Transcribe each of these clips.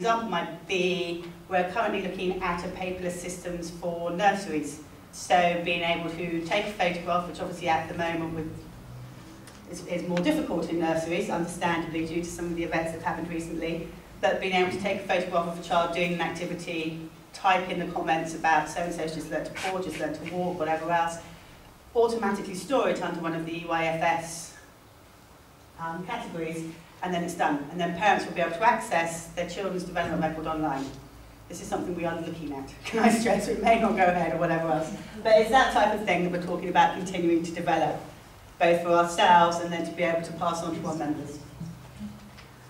example might be, we're currently looking at a paperless systems for nurseries. So being able to take a photograph, which obviously at the moment is more difficult in nurseries, understandably due to some of the events that have happened recently, but being able to take a photograph of a child doing an activity, type in the comments about so-and-so's just learnt to crawl, just learnt to walk, whatever else, automatically store it under one of the EYFS categories, and then it's done. And then parents will be able to access their children's development record online. This is something we are looking at. Can I stress, it may not go ahead or whatever else. But it's that type of thing that we're talking about continuing to develop, both for ourselves and then to be able to pass on to our members.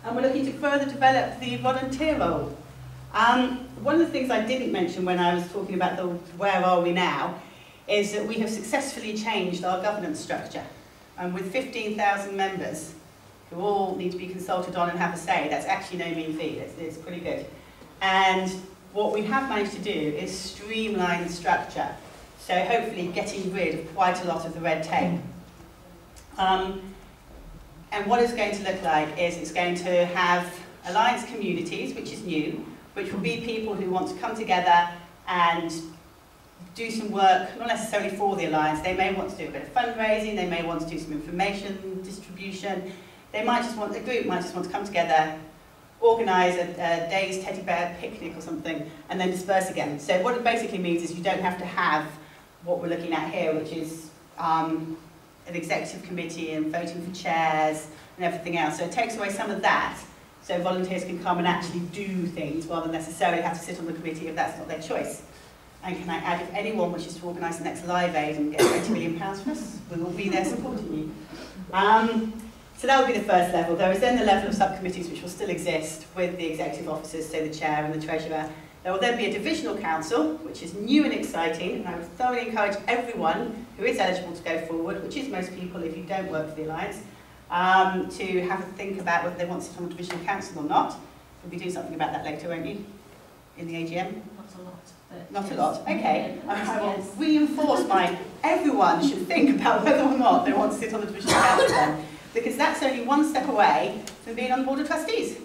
And we're looking to further develop the volunteer role. One of the things I didn't mention when I was talking about the where are we now is that we have successfully changed our governance structure. And with 15,000 members who all need to be consulted on and have a say, that's actually no mean feat. It's pretty good. And what we have managed to do is streamline the structure, so hopefully getting rid of quite a lot of the red tape. And what it's going to look like is it's going to have alliance communities, which is new, which will be people who want to come together and do some work, not necessarily for the alliance. They may want to do a bit of fundraising, they may want to do some information distribution, they might just want, a group might just want to come together, organise a day's teddy bear picnic or something, and then disperse again. So what it basically means is you don't have to have what we're looking at here, which is an executive committee and voting for chairs and everything else. So it takes away some of that, so volunteers can come and actually do things rather than necessarily have to sit on the committee if that's not their choice. And can I add, if anyone wishes to organise the next Live Aid and get £20 million for us, we will be there supporting you. So that would be the first level. There is then the level of subcommittees which will still exist with the executive officers, so the chair and the treasurer. There will then be a divisional council, which is new and exciting, and I would thoroughly encourage everyone who is eligible to go forward, which is most people if you don't work for the Alliance, to have a think about whether they want to sit on the divisional council or not. We'll be doing something about that later, won't you? In the AGM? Not a lot. Not a lot, okay. I will reinforce everyone should think about whether or not they want to sit on the divisional council then, because that's only one step away from being on the board of trustees,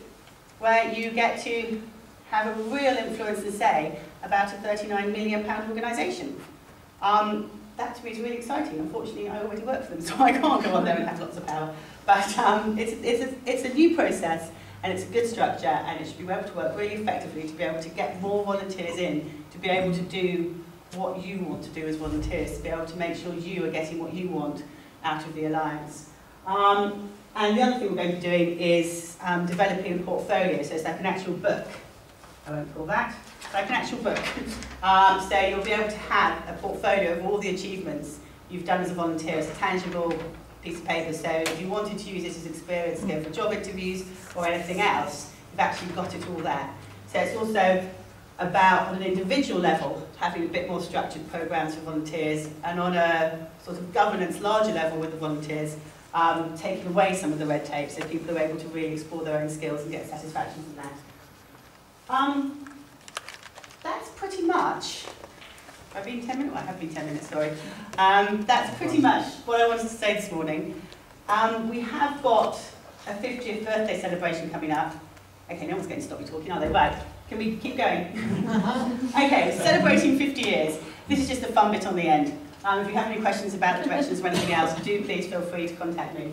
where you get to have a real influence and say about a £39 million organisation. That to me is really exciting. Unfortunately, I already work for them, so I can't go on there and have lots of power. But it's a new process, and it's a good structure, and it should be able to work really effectively to be able to get more volunteers in, to be able to do what you want to do as volunteers, to be able to make sure you are getting what you want out of the Alliance. And the other thing we're going to be doing is developing a portfolio, so it's like an actual book. I won't call that, like an actual book. So you'll be able to have a portfolio of all the achievements you've done as a volunteer. It's a tangible piece of paper, so if you wanted to use it as experience to go for job interviews or anything else, you've actually got it all there. So it's also about, on an individual level, having a bit more structured programs for volunteers, and on a sort of governance larger level with the volunteers, taking away some of the red tape so people are able to really explore their own skills and get satisfaction from that. That's pretty much, I've been 10 minutes, well, I have been 10 minutes, sorry. That's pretty much what I wanted to say this morning. We have got a 50th birthday celebration coming up. Okay, no one's going to stop me talking, are they? Right, can we keep going? Okay, we're celebrating 50 years. This is just the fun bit on the end. If you have any questions about the directions or anything else, do please feel free to contact me.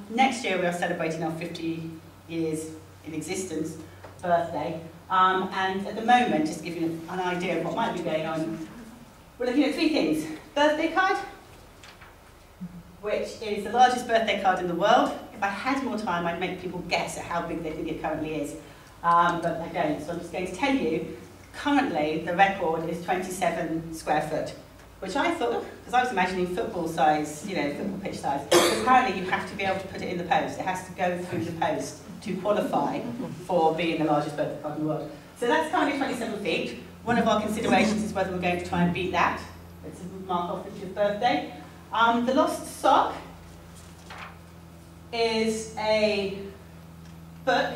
Next year we are celebrating our 50 years in existence birthday. And at the moment, just to give you an idea of what might be going on, we're looking at three things. Birthday card, which is the largest birthday card in the world. If I had more time, I'd make people guess at how big they think it currently is. But I don't, so I'm just going to tell you, currently the record is 27 square foot, which I thought, because I was imagining football size, you know, football pitch size, but apparently you have to be able to put it in the post. It has to go through the post to qualify for being the largest birthday card in the world. So that's currently 27 feet. One of our considerations is whether we're going to try and beat that. It's a mark off 50th birthday. The lost sock is a book.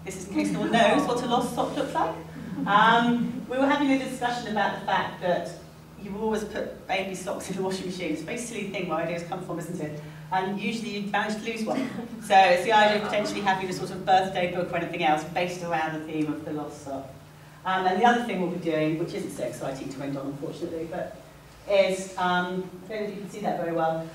This is in case no one knows what a lost sock looks like. We were having a discussion about the fact that you always put baby socks in the washing machine. It's a very silly thing where ideas come from, isn't it? and usually you manage to lose one. So it's the idea of potentially having a sort of birthday book or anything else based around the theme of the lost sock. And the other thing we'll be doing, which isn't so exciting to end on unfortunately, but is, I don't know if you can see that very well,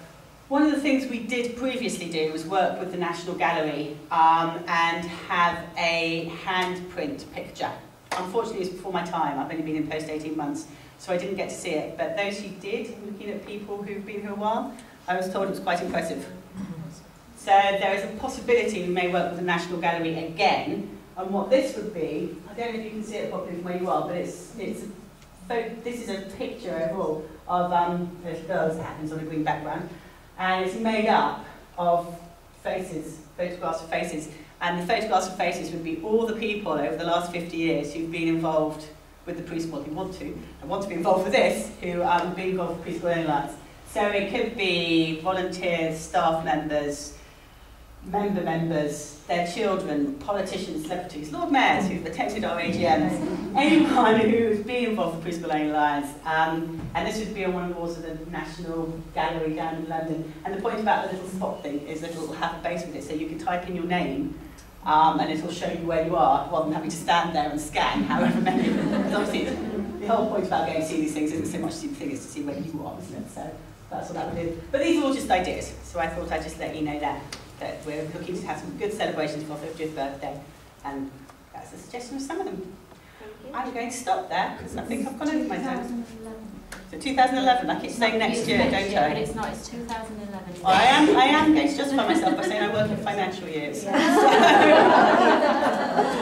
one of the things we did previously do was work with the National Gallery and have a handprint picture. Unfortunately, it was before my time. I've only been in post 18 months, so I didn't get to see it. But those who did, looking at people who've been here a while, I was told it was quite impressive. So there is a possibility we may work with the National Gallery again. And what this would be, I don't know if you can see it properly from where you are, but this is a picture overall of there's girls that happens on a green background. And it's made up of faces, photographs of faces. And the photographs of faces would be all the people over the last 50 years who've been involved with the preschool, who want to be involved with this, who have been involved with Preschool Only Lights. So it could be volunteers, staff members, members, their children, politicians, celebrities, Lord Mayors who've attended our AGMs, anyone who's been involved with Preschool Only Lights. And this would be on one of the walls of the National Gallery down in London. And the point about the little spot thing is that it will have a base with it, so you can type in your name and it will show you where you are, rather than having to stand there and scan however many. Because obviously, the whole point about going to see these things isn't so much to see the thing, it's to see where you are, isn't it? So that's what that would do. But these are all just ideas, so I thought I'd just let you know that we're looking to have some good celebrations for 50th birthday, and that's a suggestion of some of them. I'm going to stop there, because I think I've gone over my time. So 2011, I keep saying next year, don't I? But it's not, it's 2011. Well, I am going to justify myself by saying I work in financial years. Yeah.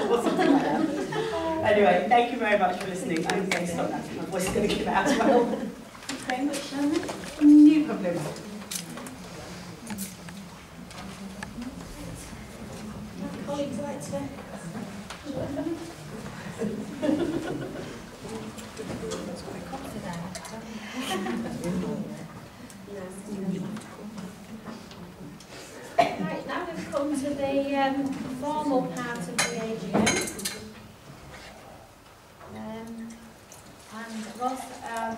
Or something like that. Anyway, thank you very much for listening. I'm going to stop now, because my voice is going to give out as well. Thanks very much, Shannon. No problem. Colleagues like to... Right, now we've come to the formal part of the AGM. And I've also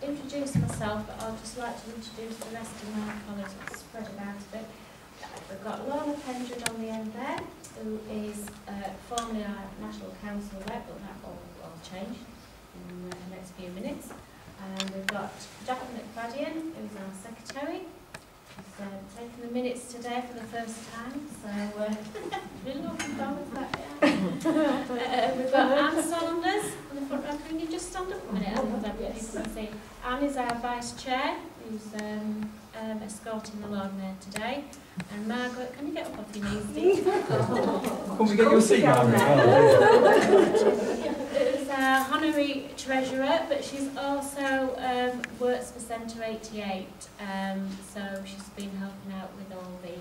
introduced myself, but I'd just like to introduce the rest of my colleagues and spread it out a bit. We've got Laura Pendred on the end there, who is formerly our National Council rep, but that will change in the next few minutes. And we've got Jackie McFadden, who's our secretary. He's taken the minutes today for the first time, so really looking forward to that. Yeah. We've got Anne Saunders in the front row. Can you just stand up a minute? See. Anne is our vice chair, who's escorting the Lord Mayor today. And Margaret, can you get up off your knees, please? Can we get your seat, Margaret? Who's our honorary treasurer, but she's also works for Centre 88, so she's been helping out with all the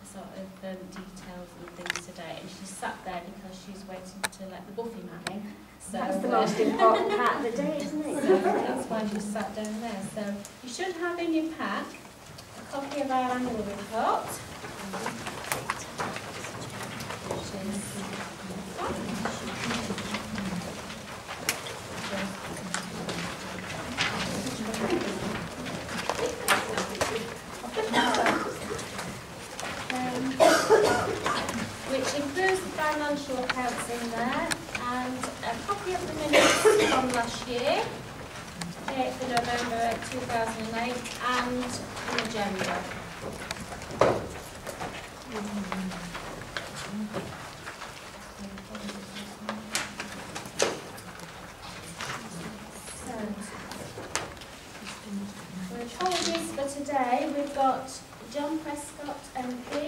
sort of details and things today. And she's sat there because she's waiting to let the Buffy man in. So that's the most important part of the day, isn't it? So that's why she's sat down there. So you should have in your pack a copy of our annual report. Which includes the financial accounts in there, and a copy of the minutes from last year, 8th of November 2008, and the agenda. So, apologies for today. We've got John Prescott MP,